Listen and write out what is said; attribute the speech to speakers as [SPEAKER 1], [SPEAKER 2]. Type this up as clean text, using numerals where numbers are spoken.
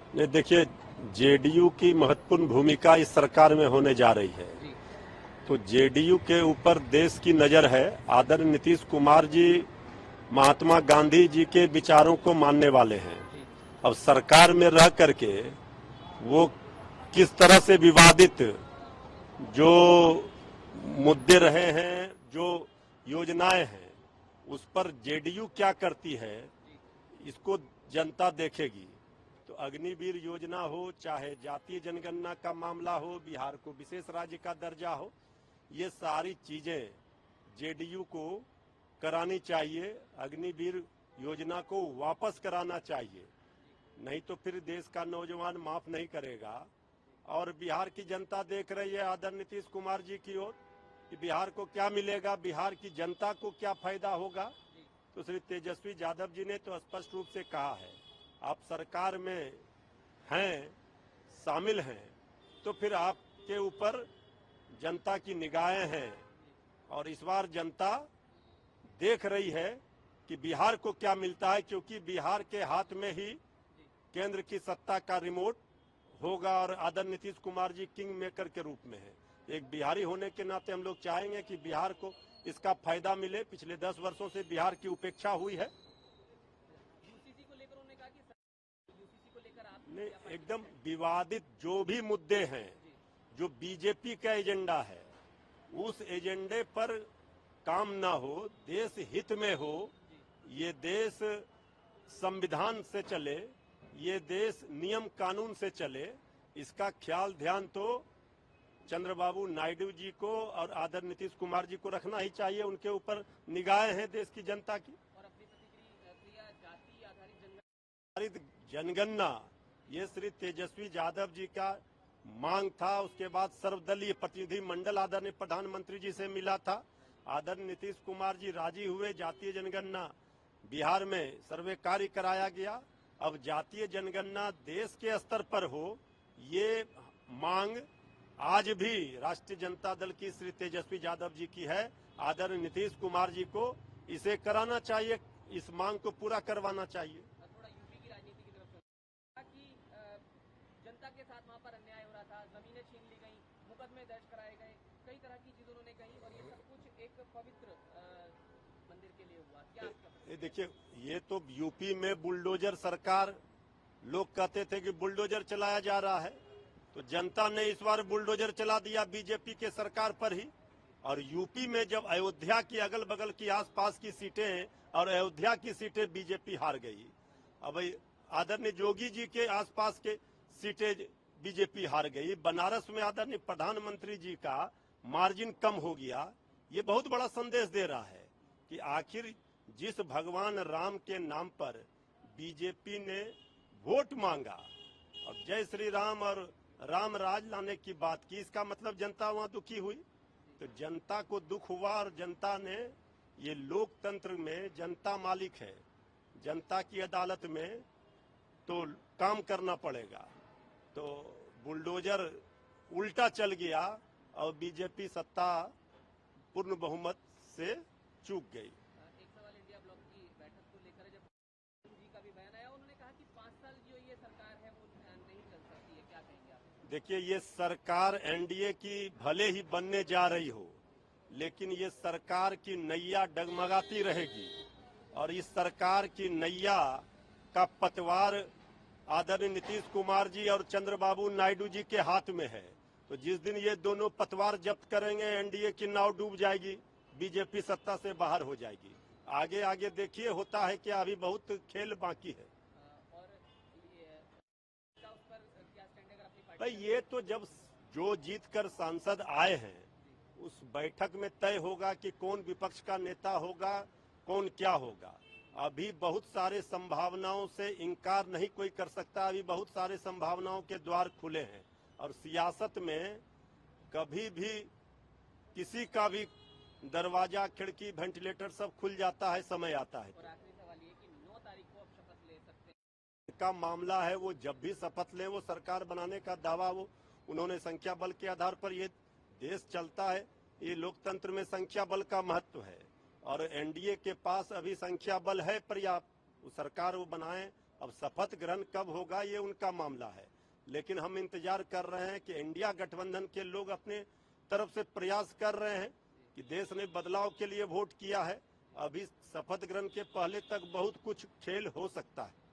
[SPEAKER 1] ये देखिए, जेडीयू की महत्वपूर्ण भूमिका इस सरकार में होने जा रही है। तो जेडीयू के ऊपर देश की नजर है। आदरणीय नीतीश कुमार जी महात्मा गांधी जी के विचारों को मानने वाले हैं। अब सरकार में रह करके वो किस तरह से विवादित जो मुद्दे रहे हैं, जो योजनाएं हैं, उस पर जेडीयू क्या करती है, इसको जनता देखेगी। तो अग्निवीर योजना हो, चाहे जातीय जनगणना का मामला हो, बिहार को विशेष राज्य का दर्जा हो, ये सारी चीजें जेडीयू को करानी चाहिए। अग्निवीर योजना को वापस कराना चाहिए, नहीं तो फिर देश का नौजवान माफ नहीं करेगा। और बिहार की जनता देख रही है आदरणीय नीतीश कुमार जी की ओर कि बिहार को क्या मिलेगा, बिहार की जनता को क्या फायदा होगा। तो श्री तेजस्वी यादव जी ने तो स्पष्ट रूप से कहा है, आप सरकार में हैं, शामिल हैं, तो फिर आपके ऊपर जनता की निगाहें हैं। और इस बार जनता देख रही है कि बिहार को क्या मिलता है, क्योंकि बिहार के हाथ में ही केंद्र की सत्ता का रिमोट होगा। और आदरणीय नीतीश कुमार जी किंग मेकर के रूप में है। एक बिहारी होने के नाते हम लोग चाहेंगे कि बिहार को इसका फायदा मिले। पिछले 10 वर्षों से बिहार की उपेक्षा हुई है।
[SPEAKER 2] यूसीसी को लेकर उन्होंने कहा कि यूसीसी को लेकर आप
[SPEAKER 1] नहीं, एकदम विवादित जो भी मुद्दे हैं, जो बीजेपी का एजेंडा है, उस एजेंडे पर काम ना हो, देश हित में हो, ये देश संविधान से चले, ये देश नियम कानून से चले, इसका ख्याल ध्यान तो चंद्रबाबू नायडू जी को और आदरणीय नीतीश कुमार जी को रखना ही चाहिए। उनके ऊपर निगाहें हैं देश की जनता की।
[SPEAKER 2] और अपनी प्रतिक्रिया जाति आधारित
[SPEAKER 1] जनगणना ये श्री तेजस्वी यादव जी का मांग था। उसके बाद सर्वदलीय प्रतिनिधि मंडल आदरणीय प्रधानमंत्री जी से मिला था। आदरणीय नीतीश कुमार जी राजी हुए, जातीय जनगणना बिहार में सर्वे कार्य कराया गया। अब जातीय जनगणना देश के स्तर पर हो, ये मांग आज भी राष्ट्रीय जनता दल की श्री तेजस्वी यादव जी की है। आदरणीय नीतीश कुमार जी को इसे कराना चाहिए, इस मांग को पूरा करवाना चाहिए।
[SPEAKER 2] थोड़ा यूपी की राजनीति की तरफ चलते कि जनता के साथ वहाँ पर अन्याय हो रहा था, जमीनें छीन ली गई, मुकदमे दर्ज कराए गए, कई तरह की चीज उन्होंने कही, और ये सब कुछ एक पवित्र मंदिर के लिए हुआ। क्या
[SPEAKER 1] देखिए, ये तो यूपी में बुलडोजर सरकार, लोग कहते थे कि बुलडोजर चलाया जा रहा है, तो जनता ने इस बार बुलडोजर चला दिया बीजेपी के सरकार पर ही। और यूपी में जब अयोध्या की अगल बगल की आसपास की सीटें और अयोध्या की सीटें बीजेपी हार गई, अब आदरणीय योगी जी के आसपास के सीटें बीजेपी हार गई, बनारस में आदरणीय प्रधानमंत्री जी का मार्जिन कम हो गया। ये बहुत बड़ा संदेश दे रहा है कि आखिर जिस भगवान राम के नाम पर बीजेपी ने वोट मांगा और जय श्री राम और राम राज लाने की बात की, इसका मतलब जनता वहां दुखी हुई। तो जनता को दुख हुआ और जनता ने, ये लोकतंत्र में जनता मालिक है, जनता की अदालत में तो काम करना पड़ेगा। तो बुलडोजर उल्टा चल गया और बीजेपी सत्ता पूर्ण बहुमत से चूक गई।
[SPEAKER 2] एक सवाल इंडिया ब्लॉक की बैठक को लेकर है, जब जी का भी बयान आया, उन्होंने कहा कि 5 साल जो ये सरकार है वो नहीं चल सकती है। क्या कहेंगे आप?
[SPEAKER 1] देखिए, ये सरकार एनडीए की भले ही बनने जा रही हो, लेकिन ये सरकार की नैया डगमगाती रहेगी। और इस सरकार की नैया का पतवार आदरणीय नीतीश कुमार जी और चंद्रबाबू नायडू जी के हाथ में है। तो जिस दिन ये दोनों पतवार जब्त करेंगे, एनडीए की नाव डूब जाएगी, बीजेपी सत्ता से बाहर हो जाएगी। आगे आगे देखिए होता है क्या, अभी बहुत खेल बाकी है।
[SPEAKER 2] और ये उस पर क्या स्टैंड अगर अपनी
[SPEAKER 1] भाई,
[SPEAKER 2] पार्टी
[SPEAKER 1] ये तो जब जो जीत कर सांसद आए हैं उस बैठक में तय होगा कि कौन विपक्ष का नेता होगा, कौन क्या होगा। अभी बहुत सारे संभावनाओं से इनकार नहीं कोई कर सकता। अभी बहुत सारे संभावनाओं के द्वार खुले हैं और सियासत में कभी भी किसी का भी दरवाजा, खिड़की, वेंटिलेटर सब खुल जाता है, समय आता है।
[SPEAKER 2] और आखिरी सवाल ये कि 9 तारीख को आप शपथ ले सकते हैं
[SPEAKER 1] का मामला है, वो जब भी शपथ लें, वो सरकार बनाने का दावा वो उन्होंने संख्या बल के आधार पर, ये देश चलता है, ये लोकतंत्र में संख्या बल का महत्व है। और एनडीए के पास अभी संख्या बल है पर्याप्त, वो सरकार वो बनाएं अब शपथ ग्रहण कब होगा ये उनका मामला है, लेकिन हम इंतजार कर रहे हैं कि इंडिया गठबंधन के लोग अपने तरफ से प्रयास कर रहे हैं कि देश ने बदलाव के लिए वोट किया है। अभी शपथ ग्रहण के पहले तक बहुत कुछ खेल हो सकता है।